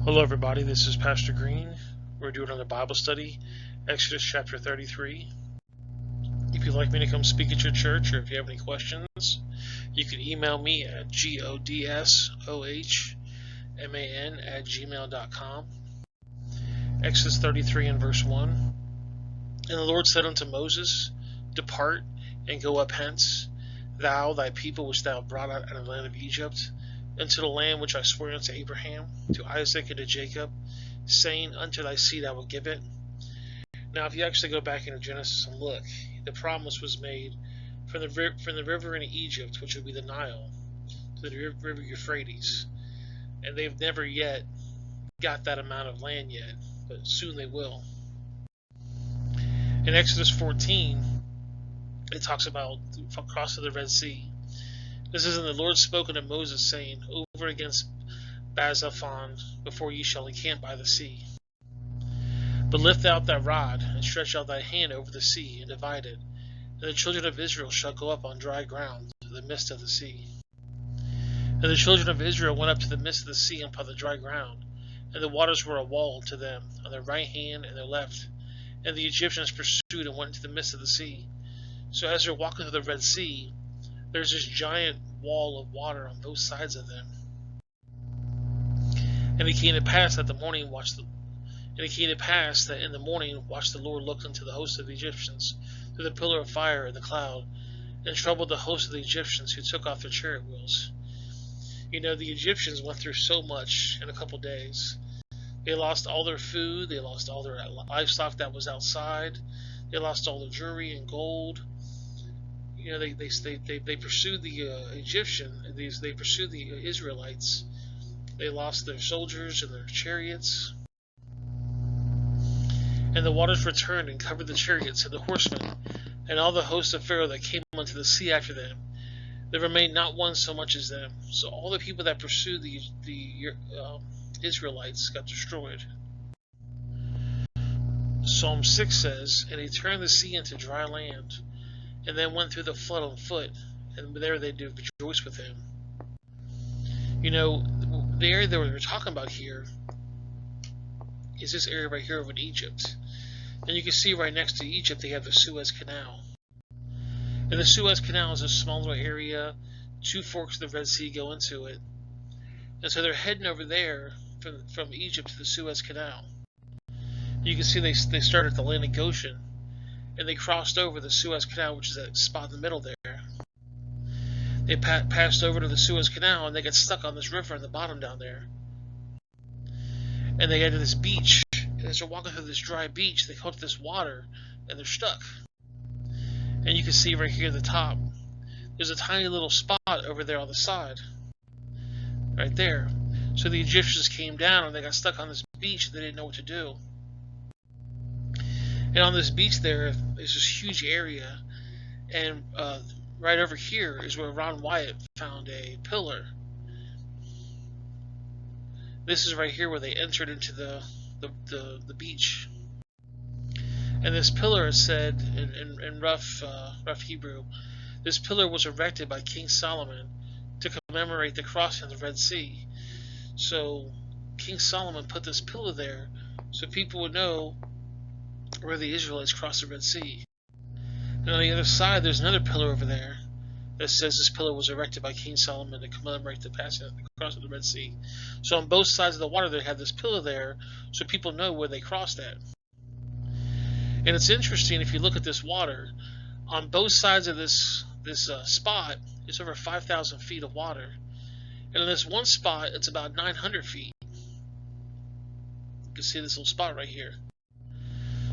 Hello, everybody. This is Pastor Green. We're doing another Bible study, Exodus chapter 33. If you'd like me to come speak at your church, or if you have any questions, you can email me at godsohman@gmail.com. Exodus 33 and verse 1. And the Lord said unto Moses, Depart, and go up hence, thou, thy people which thou brought out of the land of Egypt, into the land which I swore unto Abraham, to Isaac, and to Jacob, saying, Unto thy seed I will give it. Now, if you actually go back into Genesis and look, the promise was made from the river in Egypt, which would be the Nile, to the river Euphrates. And they've never yet got that amount of land yet, but soon they will. In Exodus 14, it talks about crossing the Red Sea. This is, and the Lord spoke unto Moses, saying, Over against Bazaphon, before ye shall encamp by the sea. But lift out thy rod, and stretch out thy hand over the sea, and divide it. And the children of Israel shall go up on dry ground to the midst of the sea. And the children of Israel went up to the midst of the sea upon the dry ground, and the waters were a wall to them on their right hand and their left. And the Egyptians pursued and went into the midst of the sea. So as they're walking through the Red Sea, there's this giant wall of water on both sides of them. And it came to pass that in the morning watched the Lord looked unto the host of the Egyptians through the pillar of fire and the cloud, and troubled the host of the Egyptians, who took off their chariot wheels. You know, the Egyptians went through so much in a couple days. They lost all their food, they lost all their livestock that was outside, they lost all their jewelry and gold. You know, they pursued the they pursued the Israelites. They lost their soldiers and their chariots. And the waters returned and covered the chariots and the horsemen, and all the hosts of Pharaoh that came unto the sea after them. There remained not one so much as them. So all the people that pursued the Israelites got destroyed. Psalm 6 says, And he turned the sea into dry land, and then went through the flood on foot, and there they did rejoice with him. You know, the area that we're talking about here is this area right here over in Egypt. And you can see right next to Egypt they have the Suez Canal. And the Suez Canal is a small little area. Two forks of the Red Sea go into it. And so they're heading over there from Egypt to the Suez Canal. You can see they started at the land of Goshen, and they crossed over the Suez Canal, which is that spot in the middle there. They passed over to the Suez Canal, and they got stuck on this river in the bottom down there. And they got to this beach, and as they're walking through this dry beach, they come to this water, and they're stuck. And you can see right here at the top, there's a tiny little spot over there on the side. Right there. So the Egyptians came down, and they got stuck on this beach, and they didn't know what to do. And on this beach there's this huge area, and right over here is where Ron Wyatt found a pillar. This is right here where they entered into the beach. And this pillar is said in rough Hebrew, this pillar was erected by King Solomon to commemorate the crossing of the Red Sea. So King Solomon put this pillar there so people would know where the Israelites crossed the Red Sea. And on the other side, there's another pillar over there that says this pillar was erected by King Solomon to commemorate the passing of the crossing of the Red Sea. So on both sides of the water, they have this pillar there so people know where they crossed at. And it's interesting, if you look at this water, on both sides of this spot, it's over 5,000 feet of water. And in this one spot, it's about 900 feet. You can see this little spot right here.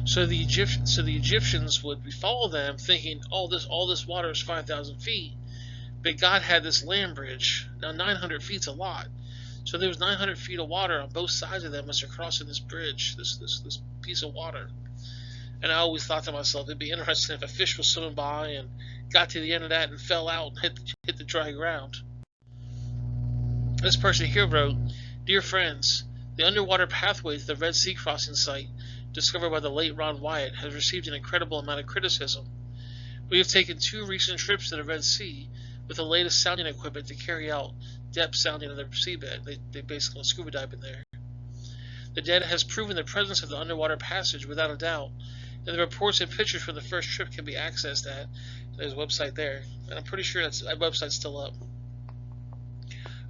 So the Egyptians would follow them, thinking, all this water is 5,000 feet, but God had this land bridge. Now 900 feet's a lot, so there was 900 feet of water on both sides of them as they're crossing this bridge, this piece of water. And I always thought to myself, it'd be interesting if a fish was swimming by and got to the end of that and fell out and hit the dry ground. This person here wrote, Dear friends, the underwater pathway to the Red Sea crossing site discovered by the late Ron Wyatt has received an incredible amount of criticism. We have taken 2 recent trips to the Red Sea with the latest sounding equipment to carry out depth sounding of the seabed. They basically scuba dive in there. The data has proven the presence of the underwater passage without a doubt, and the reports and pictures from the first trip can be accessed at there's a website there, and I'm pretty sure that website's still up.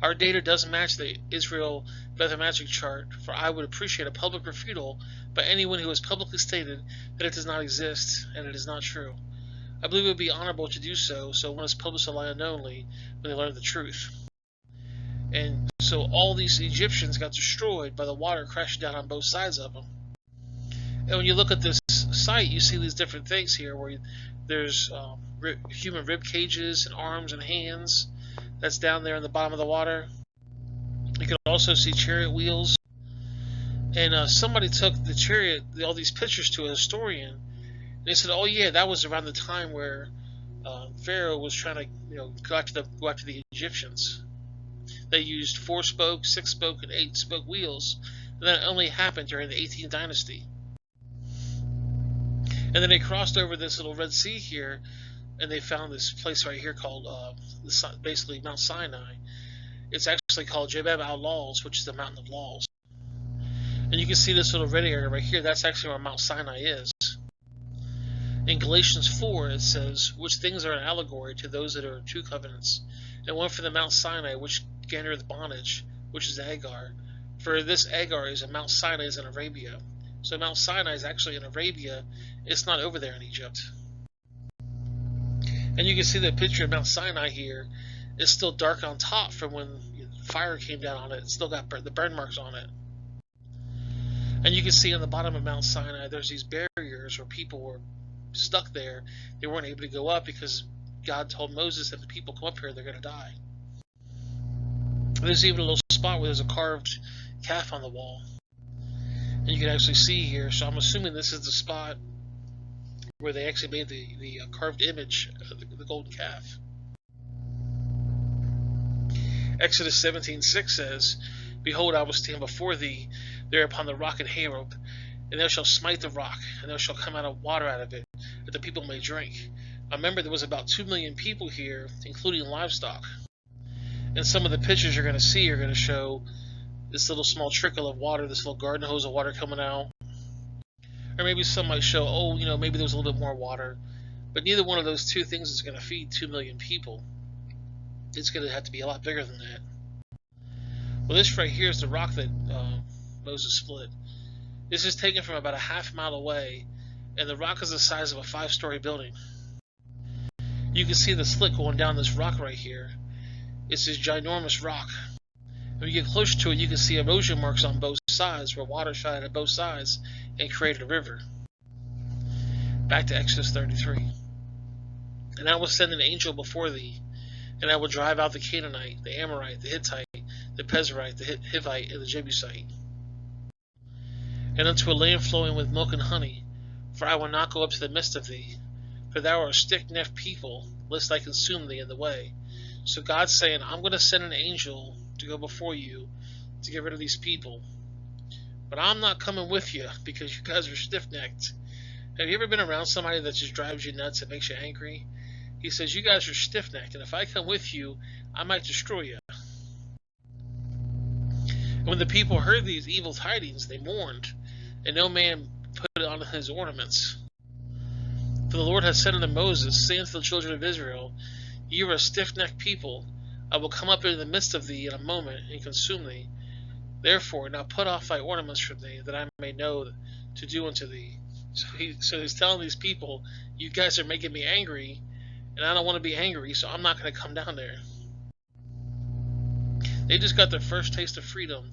Our data does match the Israel bathymetric chart, for I would appreciate a public refutal by anyone who has publicly stated that it does not exist and it is not true. I believe it would be honorable to do so, so one is published a lie unknowingly when they learn the truth. And so all these Egyptians got destroyed by the water crashing down on both sides of them. And when you look at this site, you see these different things here where there's human rib cages and arms and hands. That's down there in the bottom of the water. You can also see chariot wheels. And somebody took the chariot, all these pictures, to a historian, and they said, "Oh yeah, that was around the time where Pharaoh was trying to, go after the Egyptians. They used 4-spoke, 6-spoke, and 8-spoke wheels, and that only happened during the 18th dynasty." And then they crossed over this little Red Sea here, and they found this place right here called basically Mount Sinai. It's actually called Jebel al-Laws, which is the Mountain of Laws. And you can see this little red area right here. That's actually where Mount Sinai is. In Galatians 4, it says, "Which things are an allegory to those that are in two covenants, and one for the Mount Sinai, which gendereth bondage, which is Agar. For this Agar is, and Mount Sinai is in Arabia." So Mount Sinai is actually in Arabia. It's not over there in Egypt. And you can see the picture of Mount Sinai here. It's still dark on top from when fire came down on it. It's still got the burn marks on it. And you can see on the bottom of Mount Sinai, there's these barriers where people were stuck there. They weren't able to go up because God told Moses that if the people come up here, they're going to die. There's even a little spot where there's a carved calf on the wall. And you can actually see here, so I'm assuming this is the spot where they actually made the carved image of the golden calf. Exodus 17:6 says, "Behold, I will stand before thee there upon the rock in Horeb, and thou shalt smite the rock, and there shall come out water out of it, that the people may drink." I remember there was about 2 million people here, including livestock. And some of the pictures you're going to see are going to show this little small trickle of water, this little garden hose of water coming out. Or maybe some might show, maybe there was a little bit more water. But neither one of those two things is going to feed 2 million people. It's going to have to be a lot bigger than that. Well, this right here is the rock that Moses split. This is taken from about a half-mile away, and the rock is the size of a 5-story building. You can see the slit going down this rock right here. It's this ginormous rock. When you get closer to it, you can see erosion marks on both sides, where water shot at both sides and created a river. Back to Exodus 33. "And I will send an angel before thee, and I will drive out the Canaanite, the Amorite, the Hittite, the Pezerite, the Hivite, and the Jebusite, and unto a land flowing with milk and honey, for I will not go up to the midst of thee, for thou art a stiff-necked people, lest I consume thee in the way." So God's saying, I'm going to send an angel to go before you to get rid of these people. But I'm not coming with you because you guys are stiff-necked. Have you ever been around somebody that just drives you nuts and makes you angry? He says, you guys are stiff-necked, and if I come with you, I might destroy you. And when the people heard these evil tidings, they mourned, and no man put on his ornaments. For the Lord hath said unto Moses, saying to the children of Israel, Ye are a stiff-necked people. I will come up into the midst of thee in a moment, and consume thee. Therefore, now put off thy ornaments from thee, that I may know to do unto thee. So he's telling these people, you guys are making me angry, and I don't want to be angry, so I'm not going to come down there. They just got their first taste of freedom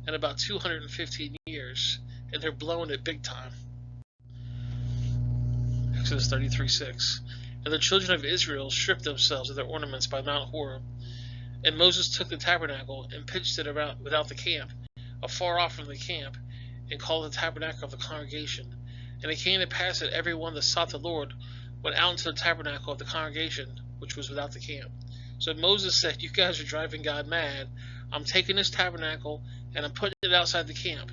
in about 215 years, and they're blowing it big time. Exodus 33:6. And the children of Israel stripped themselves of their ornaments by Mount Horeb. And Moses took the tabernacle and pitched it around without the camp, afar off from the camp, and called the tabernacle of the congregation. And it came to pass that every one that sought the Lord went out into the tabernacle of the congregation, which was without the camp. So Moses said, you guys are driving God mad. I'm taking this tabernacle and I'm putting it outside the camp.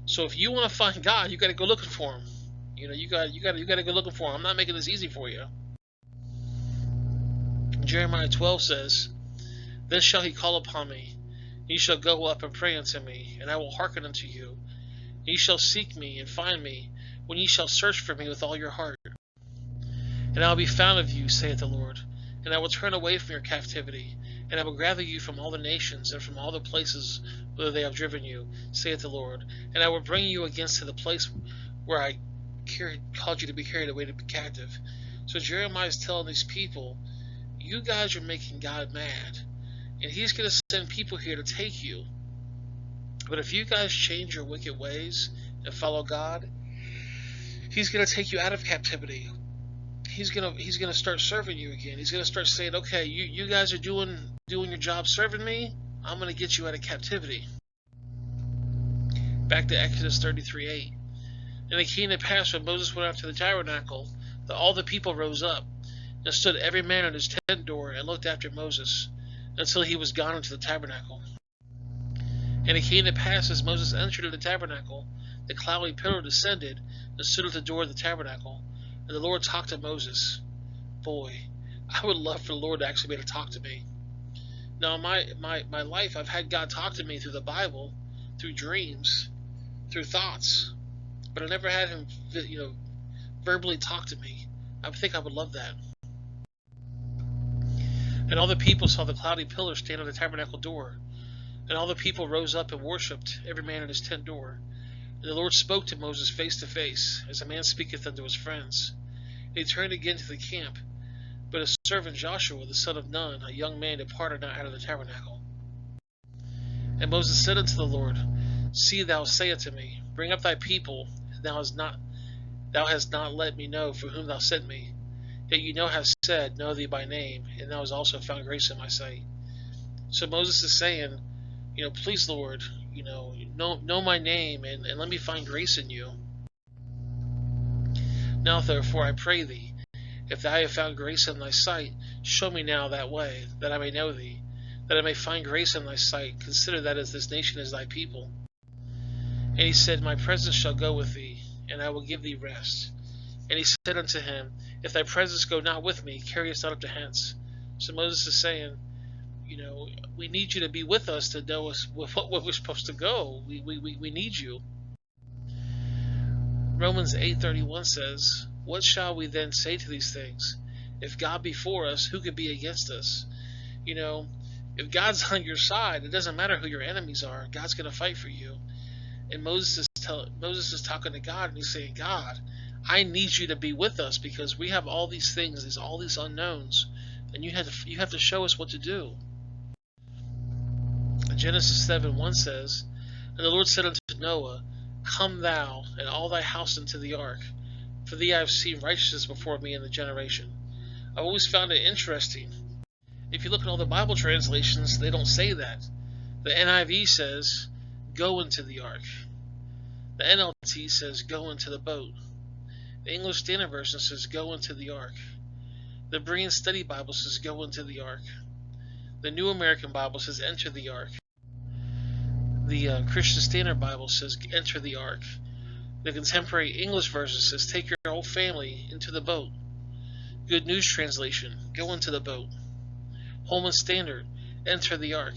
So if you want to find God, you got to go looking for him. You got to go looking for him. I'm not making this easy for you. Jeremiah 12 says, Then shall he call upon me. Ye shall go up and pray unto me, and I will hearken unto you. Ye shall seek me and find me, when ye shall search for me with all your heart. And I will be found of you, saith the Lord, and I will turn away from your captivity, and I will gather you from all the nations and from all the places whither they have driven you, saith the Lord, and I will bring you again to the place where I called you to be carried away to be captive. So Jeremiah is telling these people, you guys are making God mad, and he's going to send people here to take you. But if you guys change your wicked ways and follow God, he's going to take you out of captivity. He's gonna start serving you again. He's gonna start saying, okay, you guys are doing your job serving me. I'm gonna get you out of captivity. Back to Exodus 33:8. And it came to pass when Moses went out to the tabernacle that all the people rose up and stood every man at his tent door and looked after Moses until he was gone into the tabernacle. And it came to pass as Moses entered into the tabernacle, the cloudy pillar descended and stood at the door of the tabernacle. And the Lord talked to Moses. Boy, I would love for the Lord to actually be able to talk to me. Now, in my life, I've had God talk to me through the Bible, through dreams, through thoughts, but I never had him, verbally talk to me. I think I would love that. And all the people saw the cloudy pillar stand on the tabernacle door. And all the people rose up and worshipped, every man at his tent door. And the Lord spoke to Moses face to face, as a man speaketh unto his friends. And he turned again to the camp. But his servant Joshua, the son of Nun, a young man, departed not out of the tabernacle. And Moses said unto the Lord, See, thou say unto me, Bring up thy people, and thou hast not let me know for whom thou sent me. Yet you hast said, Know thee by name, and thou hast also found grace in my sight. So Moses is saying, please, Lord, know my name, and let me find grace in you. Now therefore I pray thee, if thou have found grace in thy sight, show me now that way, that I may know thee, that I may find grace in thy sight. Consider that as this nation is thy people. And he said, My presence shall go with thee, and I will give thee rest. And he said unto him, If thy presence go not with me, carry us not up to hence. So Moses is saying, we need you to be with us to know us what we're supposed to go. We need you. Romans 8:31 says, What shall we then say to these things? If God be for us, who could be against us? If God's on your side, it doesn't matter who your enemies are. God's going to fight for you. And Moses is talking to God, and he's saying, God, I need you to be with us because we have all these things, all these unknowns, and you have to show us what to do. Genesis 7:1 says, And the Lord said unto Noah, Come thou and all thy house into the ark, for thee I have seen righteousness before me in the generation. I've always found it interesting. If you look at all the Bible translations, they don't say that. The NIV says, Go into the ark. The NLT says, Go into the boat. The English Standard Version says, Go into the ark. The Berean Study Bible says, Go into the ark. The New American Bible says, Enter the ark. The Christian Standard Bible says, Enter the ark. The Contemporary English Version says, Take your whole family into the boat. Good News Translation, Go into the boat. Holman Standard, Enter the ark.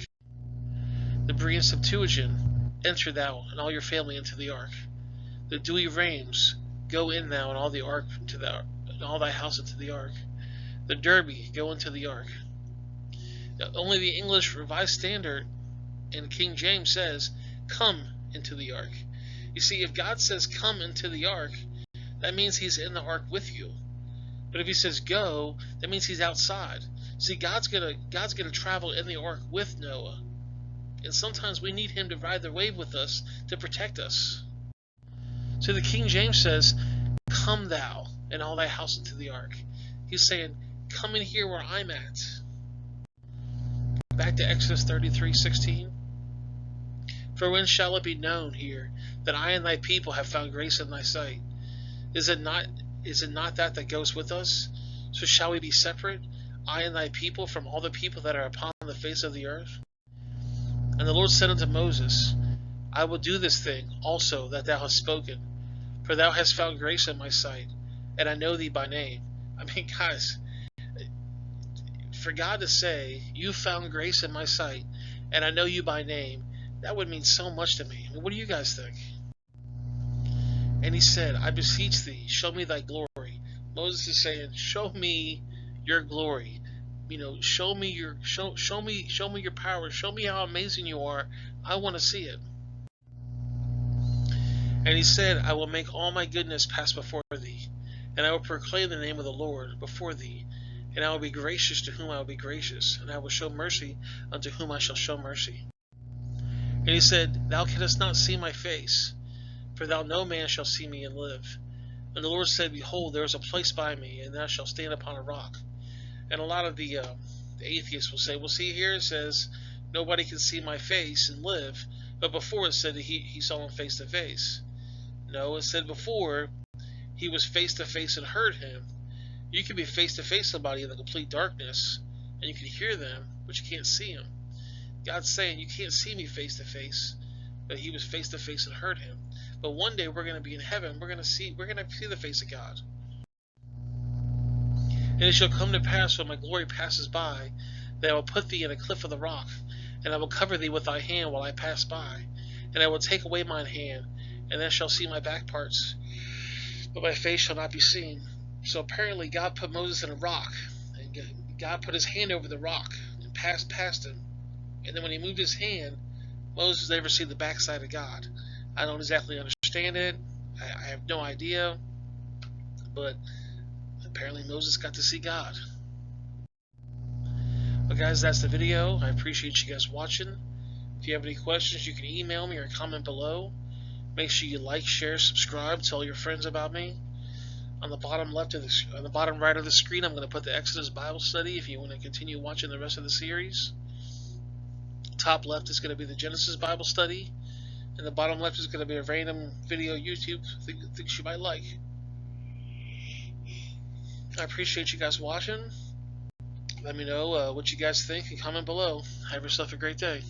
The Berean Septuagint, Enter thou and all your family into the ark. The Douay Rheims, Go in thou and all the ark and all thy house into the ark. The Derby, Go into the ark. Only the English Revised Standard and King James says, Come into the ark. You see, if God says, Come into the ark, that means he's in the ark with you. But if he says go, that means he's outside. See, God's gonna travel in the ark with Noah. And sometimes we need him to ride the wave with us to protect us. So the King James says, Come thou and all thy house into the ark. He's saying, Come in here where I'm at. Back to Exodus 33:16. For when shall it be known here that I and thy people have found grace in thy sight? Is it not that goes with us? So shall we be separate, I and thy people, from all the people that are upon the face of the earth? And the Lord said unto Moses, I will do this thing also that thou hast spoken, for thou hast found grace in my sight, and I know thee by name. I mean, guys, for God to say, you found grace in my sight, and I know you by name, that would mean so much to me. I mean, what do you guys think? And he said, I beseech thee, show me thy glory. Moses is saying, show me your glory. Show me your power. Show me how amazing you are. I want to see it. And he said, I will make all my goodness pass before thee, and I will proclaim the name of the Lord before thee, and I will be gracious to whom I will be gracious, and I will show mercy unto whom I shall show mercy. And he said, Thou canst not see my face, for thou no man shall see me and live. And the Lord said, Behold, there is a place by me, and thou shalt stand upon a rock. And a lot of the atheists will say, well, see here, it says, nobody can see my face and live. But before it said that he saw him face to face. No, it said before he was face to face and heard him. You can be face to face with somebody in the complete darkness, and you can hear them, but you can't see them. God's saying, you can't see me face to face, but he was face to face and heard him. But one day we're going to be in heaven. We're going to see the face of God. And it shall come to pass when my glory passes by, that I will put thee in a cliff of the rock, and I will cover thee with thy hand while I pass by, and I will take away mine hand, and thou shalt see my back parts, but my face shall not be seen. So apparently God put Moses in a rock, and God put his hand over the rock and passed past him. And then when he moved his hand, Moses never see the backside of God. I don't exactly understand it. I have no idea. But apparently Moses got to see God. Well, guys, that's the video. I appreciate you guys watching. If you have any questions, you can email me or comment below. Make sure you like, share, subscribe, tell your friends about me. On the bottom right of the screen, I'm going to put the Exodus Bible study if you want to continue watching the rest of the series. Top left is going to be the Genesis Bible study, and the bottom left is going to be a random video YouTube things you might like. I appreciate you guys watching. Let me know what you guys think and comment below. Have yourself a great day.